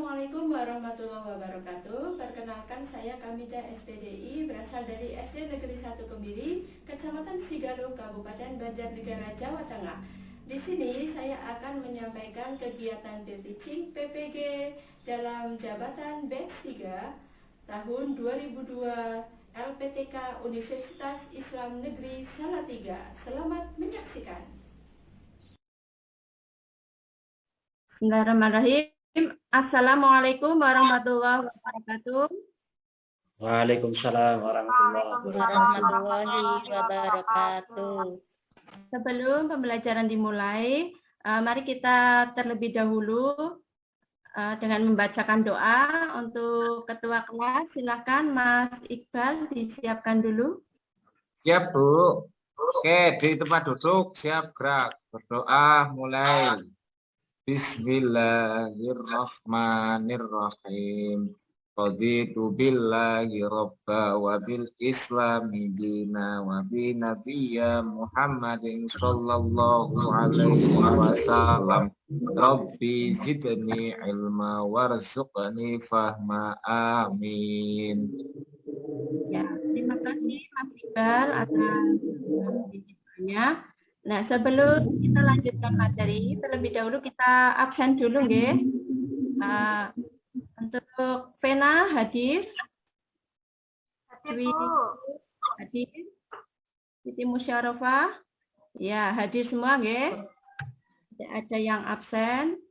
Assalamualaikum warahmatullahi wabarakatuh. Perkenalkan, saya Kamida SPDI, berasal dari SD Negeri 1 Kemiri, Kecamatan Sigaluh, Kabupaten Banjarnegara, Jawa Tengah. Di sini saya akan menyampaikan kegiatan teaching PPG dalam jabatan Batch 3 tahun 2002 LPTK Universitas Islam Negeri Salatiga. Selamat menyaksikan. Bismillahirrahmanirrahim. Assalamualaikum warahmatullahi wabarakatuh. Waalaikumsalam warahmatullahi wabarakatuh. Sebelum pembelajaran dimulai, mari kita terlebih dahulu dengan membacakan doa untuk ketua kelas. Silakan Mas Iqbal disiapkan dulu. Siap, Bu. Oke, di tempat duduk, siap gerak. Berdoa mulai. Bismillahirrahmanirrahim. Raditu billahi robba wa bil islami dina wa bi nabiyya Muhammadin sallallahu alaihi wasallam. Rabbi zidni ilma warzuqni fahma. Amin. Ya, terima kasih Mas Iqbal atas penjelasannya. Nah, sebelum kita lanjutkan materi, terlebih dahulu kita absen dulu, nggih. Untuk Vena hadir. Hadir. Siti Musyarofa. Ya, hadir semua, nggih. Tidak ada yang absen.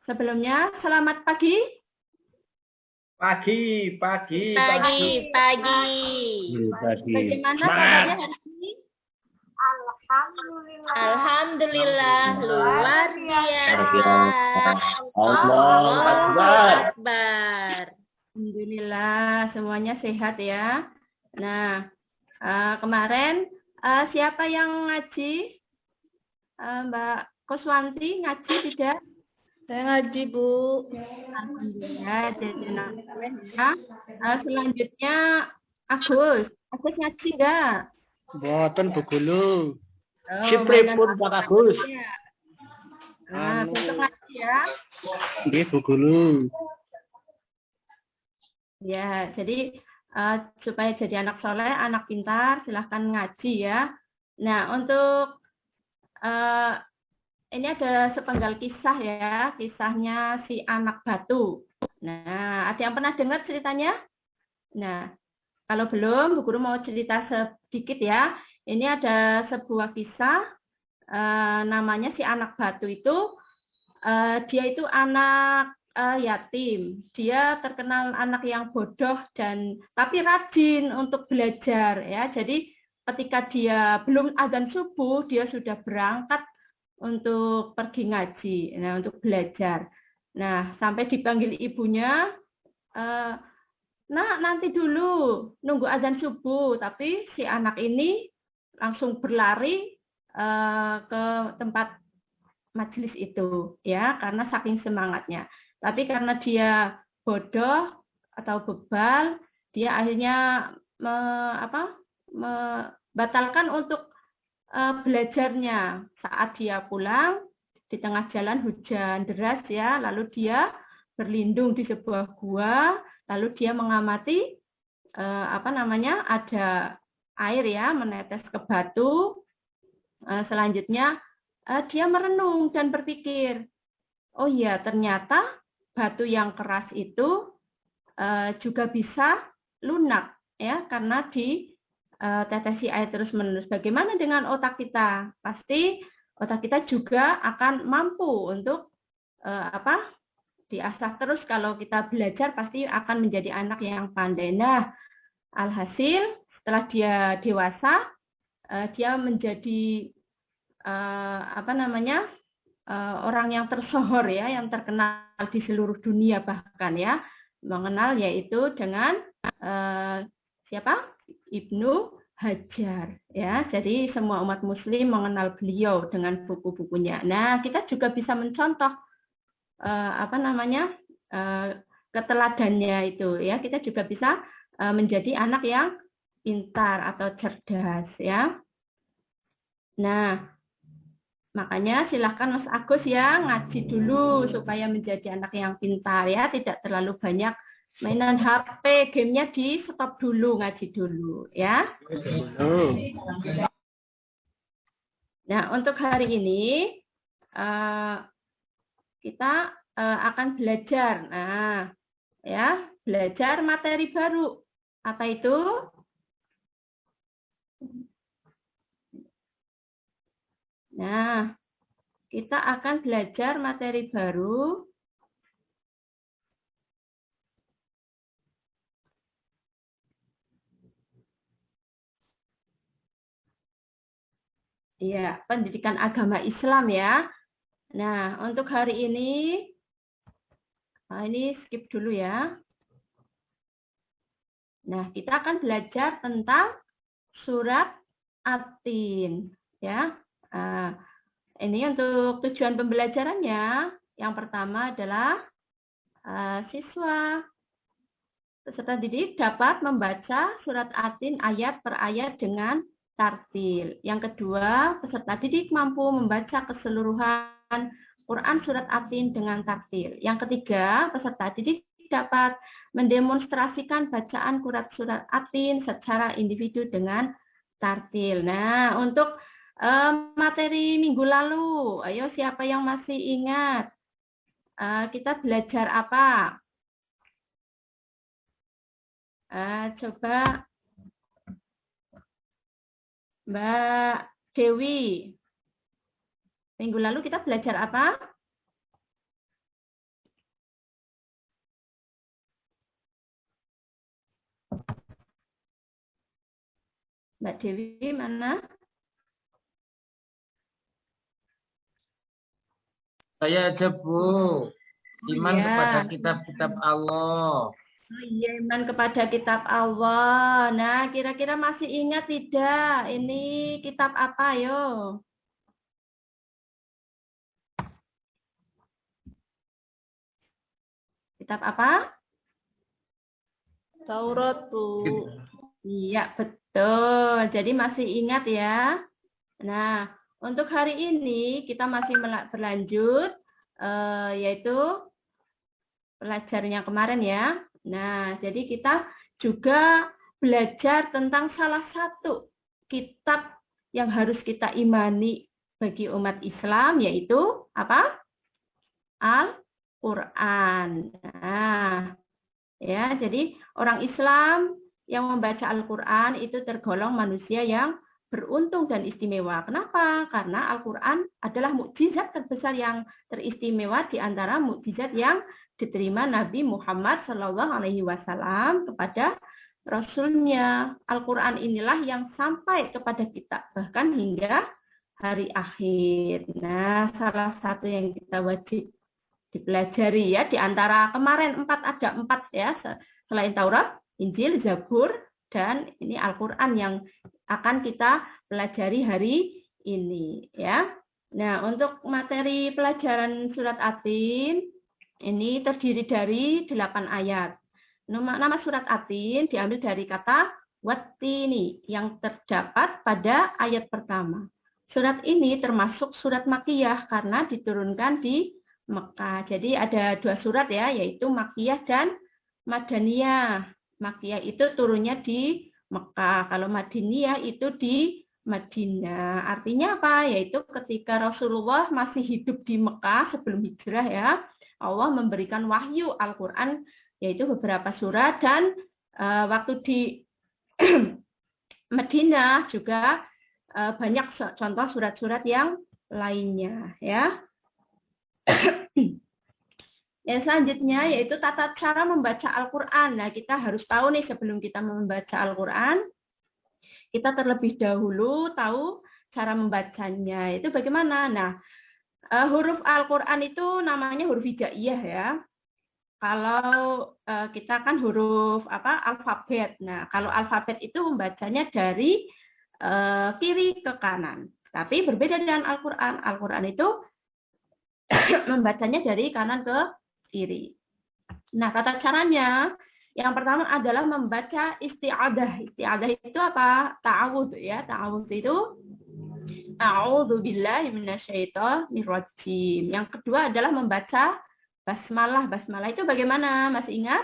Sebelumnya, selamat pagi. Pagi. Bagaimana kabarnya hari ini? Alhamdulillah luar biasa. Allahu Akbar. Alhamdulillah semuanya sehat ya. Nah, kemarin siapa yang ngaji? Mbak Kuswanti ngaji tidak? Saya ngaji, Bu. Alhamdulillah, jadi ya. Selanjutnya Agus ngaji enggak? Boten Bu Gulu. Pripun Pak Agus? Besok ngaji ya. Nggih Bu Gulu. Ya, jadi supaya jadi anak soleh, anak pintar, silahkan ngaji ya. Nah, untuk ini ada sepenggal kisah ya, kisahnya si anak batu. Nah, ada yang pernah dengar ceritanya? Nah, kalau belum, Bu Guru mau cerita sedikit ya. Ini ada sebuah kisah, namanya si anak batu itu, dia itu anak yatim. Dia terkenal anak yang bodoh tapi rajin untuk belajar ya. Jadi ketika dia belum azan subuh, dia sudah berangkat untuk pergi ngaji, nah untuk belajar. Nah, sampai dipanggil ibunya, nah nanti dulu nunggu azan subuh. Tapi si anak ini langsung berlari ke tempat majelis itu, ya, karena saking semangatnya. Tapi karena dia bodoh atau bebal, dia akhirnya membatalkan untuk belajarnya. Saat dia pulang, di tengah jalan hujan deras ya, lalu dia berlindung di sebuah gua, lalu dia mengamati ada air ya menetes ke batu. Selanjutnya dia merenung dan berpikir, oh iya ternyata batu yang keras itu juga bisa lunak ya, karena tetesi air terus-menerus. Bagaimana dengan otak kita? Pasti otak kita juga akan mampu untuk diasah terus. Kalau kita belajar pasti akan menjadi anak yang pandai. Nah, alhasil setelah dia dewasa, dia menjadi orang yang tersohor ya, yang terkenal di seluruh dunia bahkan ya, mengenal yaitu dengan siapa? Ibnu Hajar ya. Jadi semua umat muslim mengenal beliau dengan buku-bukunya. Nah, kita juga bisa mencontoh keteladannya itu ya. Kita juga bisa menjadi anak yang pintar atau cerdas ya. Nah, Makanya silahkan Mas Agus ya ngaji dulu supaya menjadi anak yang pintar ya, tidak terlalu banyak mainan HP, gamenya di stop dulu, ngaji dulu ya. Nah, untuk hari ini kita akan belajar. Nah, ya, belajar materi baru. Apa itu? Nah, kita akan belajar materi baru. Iya, pendidikan agama Islam ya. Nah, untuk hari ini skip dulu ya. Nah, kita akan belajar tentang surat At-Tin ya. Ini untuk tujuan pembelajarannya. Yang pertama adalah siswa peserta didik dapat membaca surat At-Tin ayat per ayat dengan tartil. Yang kedua, peserta didik mampu membaca keseluruhan Quran surat At-Tin dengan tartil. Yang ketiga, peserta didik dapat mendemonstrasikan bacaan surat At-Tin secara individu dengan tartil. Nah, untuk materi minggu lalu, ayo siapa yang masih ingat? Kita belajar apa? Coba Mbak Dewi. Minggu lalu kita belajar apa? Mbak Dewi mana? Saya aja, Bu. Iman kepada kitab-kitab Allah. Oh iya, iman kepada kitab Allah. Nah, kira-kira masih ingat tidak? Ini kitab apa, yo? Kitab apa? Taurat, Bu. Iya, betul. Jadi masih ingat ya. Nah, untuk hari ini kita masih berlanjut, yaitu pelajaran yang kemarin ya. Nah, jadi kita juga belajar tentang salah satu kitab yang harus kita imani bagi umat Islam, yaitu apa? Al-Quran. Nah, ya, jadi orang Islam yang membaca Al-Quran itu tergolong manusia yang beruntung dan istimewa. Kenapa? Karena Al-Quran adalah mukjizat terbesar yang teristimewa di antara mukjizat yang diterima Nabi Muhammad SAW kepada Rasulnya. Al-Quran inilah yang sampai kepada kita, bahkan hingga hari akhir. Nah, salah satu yang kita wajib dipelajari ya, di antara kemarin ada empat ya, selain Taurat, Injil, Zabur, dan ini Al-Quran yang akan kita pelajari hari ini ya. Nah, untuk materi pelajaran surat At-Tin ini terdiri dari 8 ayat. Nama surat At-Tin diambil dari kata Wattini yang terdapat pada ayat pertama. Surat ini termasuk surat Makkiyah karena diturunkan di Mekah. Jadi ada 2 surat ya, yaitu Makkiyah dan Madaniyah. Makkiyah itu turunnya di Mekah, kalau Madaniyah itu di Madinah. Artinya apa? Yaitu ketika Rasulullah masih hidup di Mekah sebelum hijrah ya, Allah memberikan wahyu Al-Quran, yaitu beberapa surat, dan waktu di Madinah juga banyak contoh surat-surat yang lainnya ya. Yang selanjutnya yaitu tata cara membaca Al-Quran. Nah, kita harus tahu nih sebelum kita membaca Al-Quran, kita terlebih dahulu tahu cara membacanya. Itu bagaimana? Nah, huruf Al-Quran itu namanya huruf hijaiyah ya. Kalau kita kan huruf alfabet. Nah, kalau alfabet itu membacanya dari kiri ke kanan. Tapi berbeda dengan Al-Quran. Al-Quran itu membacanya dari kanan ke kiri. Nah, tata caranya yang pertama adalah membaca isti'adah. Isti'adah itu apa? Ta'awudz ya. Ta'awudz itu A'udzubillahi minasyaitonirrajim. Yang kedua adalah membaca basmalah. Basmalah itu bagaimana? Masih ingat?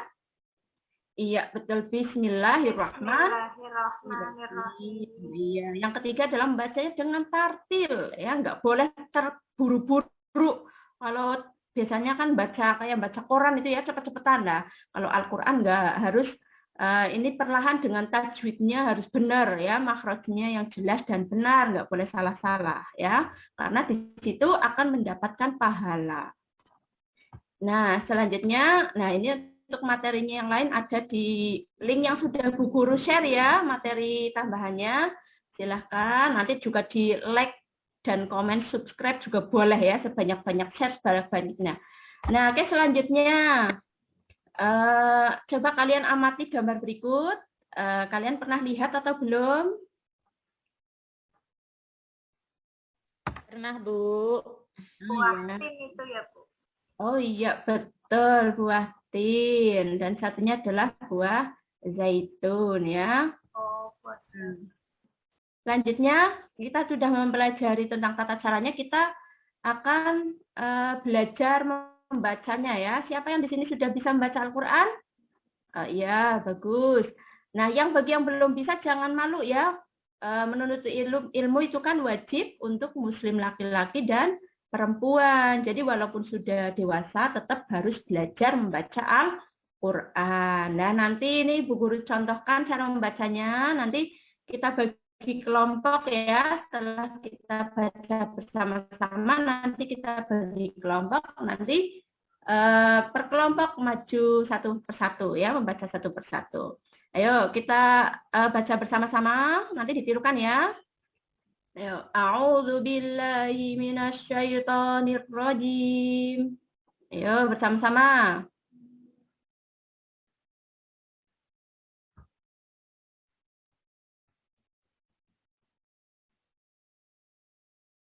Iya, betul. Bismillahirrahmanirrahim. Iya. Yang ketiga adalah membacanya dengan tartil, ya, nggak boleh terburu-buru. Kalau biasanya kan kayak baca koran itu ya cepet-cepetan lah. Kalau Al-Quran nggak harus. Ini perlahan dengan tajwidnya harus benar ya, makhrajnya yang jelas dan benar, nggak boleh salah-salah ya, karena di situ akan mendapatkan pahala. Nah, selanjutnya, ini untuk materinya yang lain ada di link yang sudah Bu Guru share ya, materi tambahannya. Silahkan, nanti juga di like dan komen, subscribe juga boleh ya, sebanyak-banyak share sebanyak-banyaknya. Nah, oke, selanjutnya. Coba kalian amati gambar berikut. Kalian pernah lihat atau belum? Pernah, Bu. Buah tin itu ya, Bu. Oh iya, betul, buah tin. Dan satunya adalah buah zaitun ya. Oh, buah tin. Selanjutnya, kita sudah mempelajari tentang tata caranya. Kita akan belajar membacanya ya. Siapa yang di sini sudah bisa membaca Al-Quran? Ya, bagus. Nah, bagi yang belum bisa jangan malu ya. Menuntut ilmu itu kan wajib untuk muslim laki-laki dan perempuan. Jadi walaupun sudah dewasa tetap harus belajar membaca Al-Quran. Nah, nanti ini Bu Guru contohkan cara membacanya. Nanti kita bagi kelompok ya. Setelah kita baca bersama-sama, nanti kita bagi kelompok. Nanti per kelompok maju satu persatu ya, membaca satu persatu. Ayo kita baca bersama-sama, nanti ditirukan ya. Ayo, a'udzubillahi minasyaitonirrajim. Ayo bersama-sama.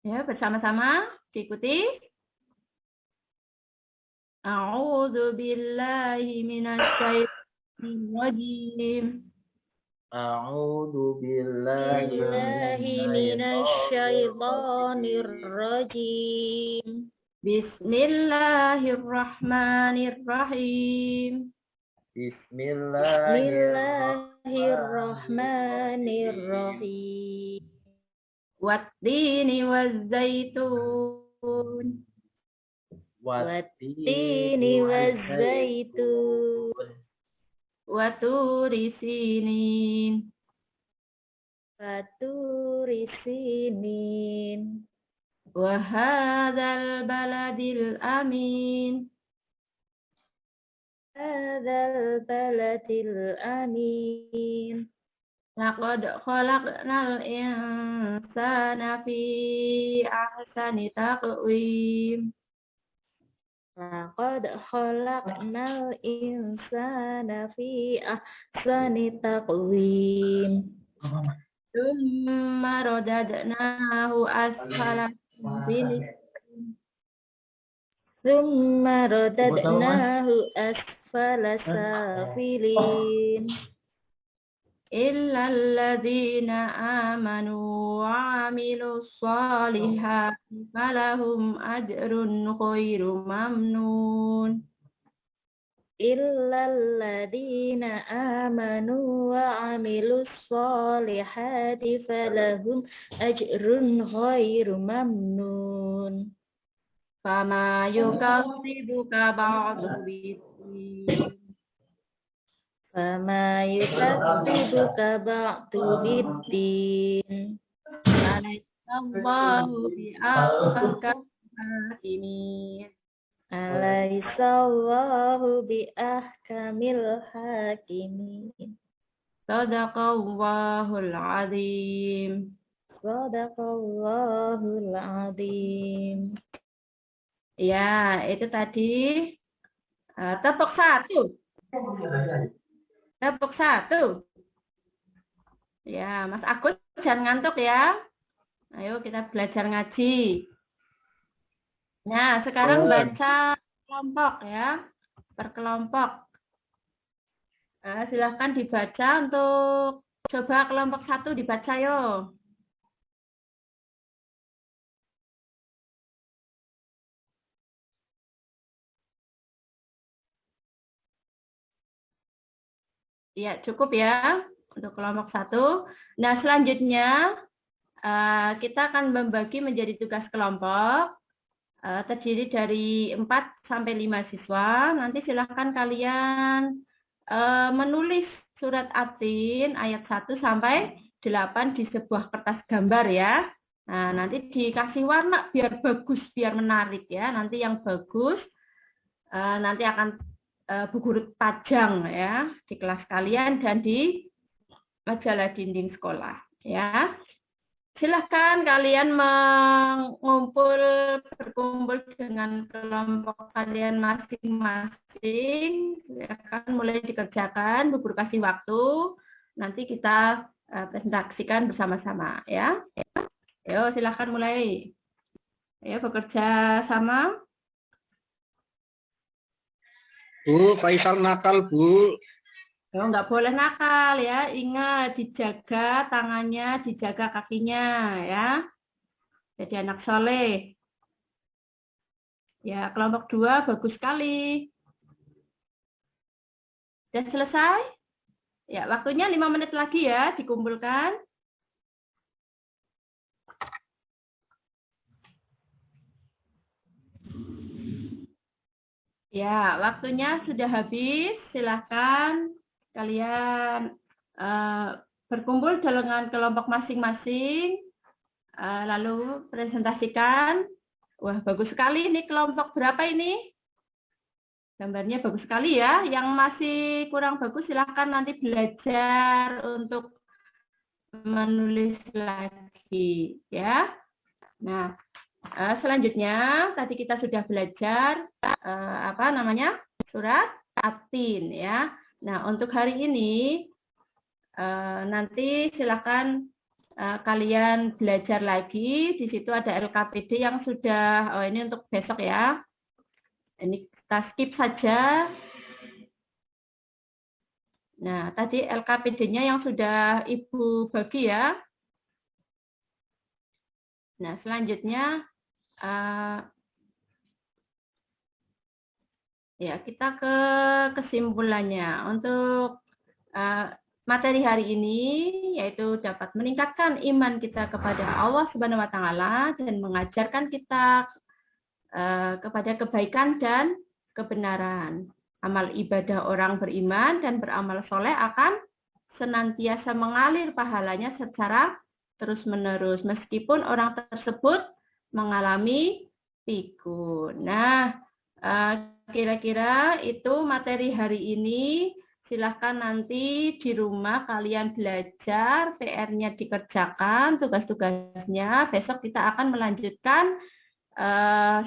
Ya, bersama-sama diikuti. A'udzu billahi minasyaitonir rajim. A'udzu billahi minasyaitonir rajim. Bismillahirrahmanirrahim. Bismillahirrahmanirrahim. Wattini wazzaitun. Wattini wazzaitun. Waturi sinin. Waturi sinin. Wahadzal baladil amin. Hadzal baladil amin. Laqad khalaqnal insana fi ahsani taqwim. Laqad khalaqnal insana fi ahsani taqwim. Tsumma radadnahu asfala safilin. Tsumma radadnahu asfala safilin. Illa alladzina amanu wa amilus solihati falahum ajrun khairu mamnun. Illa alladzina amanu wa amilus solihati falahum ajrun khairu mamnun. Fama yukadzibuka ba'du biddin. Fama yukadzibuka ba'du biddin. Alaihissallahu bi'ahkamil hakimin. Alaihissallahu bi'ahkamil hakimin. Sadaqallahul azim. Sadaqallahul azim. Ya, itu tadi tepuk satu. Tepuk satu. Ya, Mas Agus jangan ngantuk ya. Ayo kita belajar ngaji. Nah, sekarang baca kelompok ya. Per kelompok. Silahkan dibaca untuk coba kelompok satu dibaca yo. Ya, cukup ya untuk kelompok 1. Nah, selanjutnya kita akan membagi menjadi tugas kelompok terdiri dari 4 sampai 5 siswa. Nanti silahkan kalian menulis surat At-Tin ayat 1 sampai 8 di sebuah kertas gambar ya. Nah, nanti dikasih warna biar bagus, biar menarik ya. Nanti yang bagus nanti akan Bu Guru pajang ya di kelas kalian dan di majalah dinding sekolah ya. Silahkan kalian berkumpul dengan kelompok kalian masing-masing. Silahkan mulai dikerjakan, Bu Guru kasih waktu. Nanti kita presentasikan bersama-sama ya. Ayo silahkan mulai. Ayo bekerja sama. Bu, Faisal nakal, Bu. Oh, nggak boleh nakal ya. Ingat, dijaga tangannya, dijaga kakinya ya. Jadi anak soleh. Ya, kelompok 2 bagus sekali. Sudah selesai? Ya, waktunya 5 menit lagi ya, dikumpulkan. Ya, waktunya sudah habis. Silahkan kalian berkumpul dengan kelompok masing-masing. Lalu presentasikan. Wah, bagus sekali ini kelompok berapa ini? Gambarnya bagus sekali ya. Yang masih kurang bagus silahkan nanti belajar untuk menulis lagi ya. Nah, selanjutnya tadi kita sudah belajar surat At-Tin ya. Nah, untuk hari ini nanti silakan kalian belajar lagi. Di situ ada LKPD yang sudah ini untuk besok ya. Ini kita skip saja. Nah, tadi LKPD-nya yang sudah Ibu bagi ya. Nah, selanjutnya ya kita ke kesimpulannya. Untuk materi hari ini yaitu dapat meningkatkan iman kita kepada Allah Subhanahu wa taala dan mengajarkan kita kepada kebaikan dan kebenaran. Amal ibadah orang beriman dan beramal soleh akan senantiasa mengalir pahalanya secara terus-menerus meskipun orang tersebut mengalami pikun. Nah, kira-kira itu materi hari ini. Silahkan nanti di rumah kalian belajar, PR-nya dikerjakan, tugas-tugasnya. Besok kita akan melanjutkan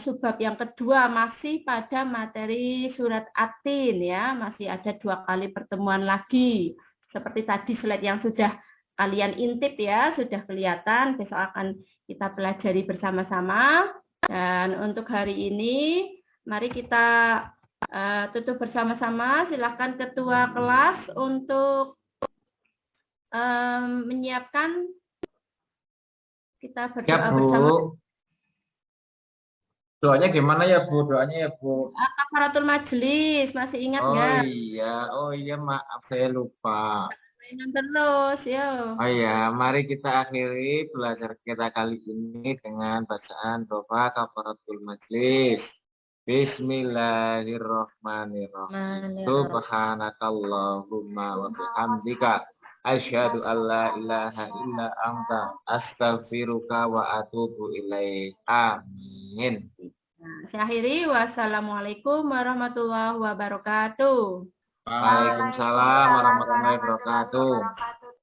subbab yang kedua masih pada materi surat At-Tin ya. Masih ada 2 kali pertemuan lagi. Seperti tadi slide yang sudah kalian intip ya, sudah kelihatan. Besok akan kita pelajari bersama-sama. Dan untuk hari ini, mari kita tutup bersama-sama. Silakan ketua kelas untuk menyiapkan kita berdoa Ya, Bu. bersama. Doanya gimana ya, Bu? Doanya ya, Bu. Kafaratul majelis, masih ingat nggak? Oh iya, maaf saya lupa. Mainan terus, yo. Oh iya, mari kita akhiri belajar kita kali ini dengan bacaan doa kafaratul majlis. Bismillahirrahmanirrahim. Subhanakallahumma wa bihamdika asyhadu an la ilaha illa anta astaghfiruka wa atubu ilaik. Amin. Nah, saya akhiri. Wassalamualaikum warahmatullahi wabarakatuh. Waalaikumsalam warahmatullahi wabarakatuh.